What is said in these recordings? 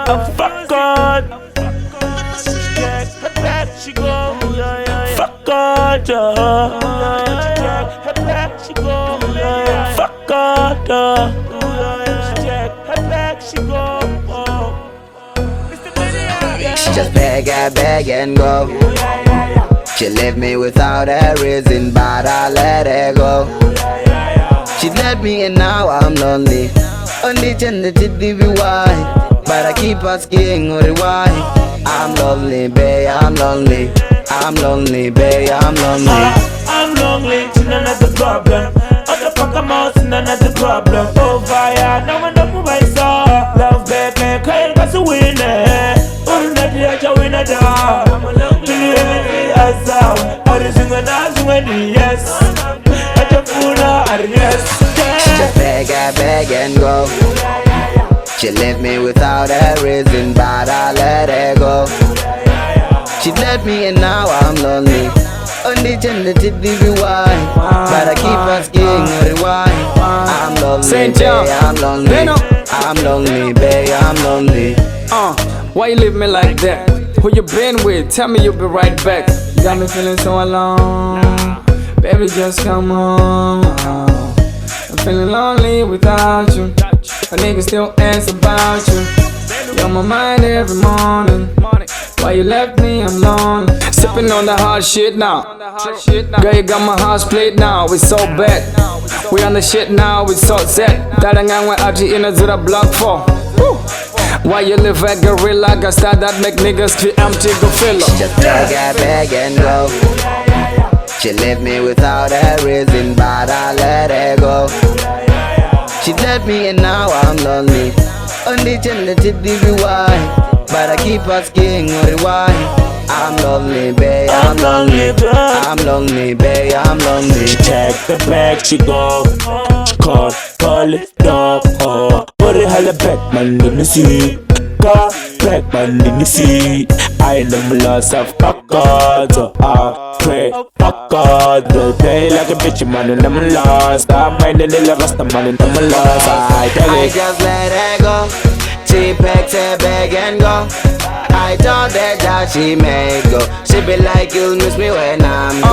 Fuck God. Her back she go. Fuck God. Her back she go. Fuck God. Her back she go. She just beg and go. She left me without a reason, but I let her go. She left me and now I'm lonely. Only tender to be why, but I keep asking why. I'm lonely, babe, I'm lonely. I'm lonely, babe, I'm lonely. I'm lonely, it's another problem. Other fuck I'm out, it's another problem. Oh fire, now I know my saw. Love back, man, can't pass a winner. Oh, not yet, I win a dog. I'm lonely, I saw. I just sing when yes. I just wanna yes. She just beg and go. She left me without a reason, but I let her go. She left me and now I'm lonely. Only tender to be why, but I keep asking why. I'm lonely, babe, I'm lonely. I'm lonely, babe, I'm lonely. Why you leave me like that? Who you been with? Tell me you'll be right back. You got me feeling so alone. Baby, just come on. I'm feeling lonely without you. A nigga still asks about you. You're on my mind every morning. Why you left me, I'm lonely. Sipping on the hard shit now. Girl, you got my heart split now. It's so bad. We on the shit now, it's so sad. Darangang wa RG in a Zura block 4. Why you live like gorilla? Got style that make niggas feel empty, go fill up. Just beg and go. She left me without a reason, but I let her go. She left me and now I'm lonely. Only tender to be why, but I keep asking why. I'm lonely, babe, I'm lonely. I'm lonely, babe, I'm lonely. She check the bag, she go. She call it dog. Put it hella back, man, in the sea. Car back, man, in the sea. I am lost of fuck God, so I pray, fuck God. The day like a bitch, man, and I'm lost. I'm minding the rest of man, and I'm lost. I just let her go. She packs her bag and go. I told her that she may go. She be like, you'll miss me when I'm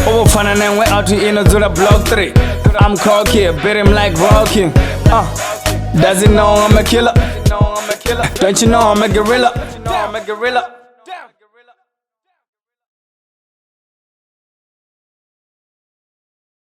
Over fun and then we're out here in a Zura block 3. I'm cocky, beat him like Rocky. Does he know I'm a killer? Don't you know I'm a gorilla?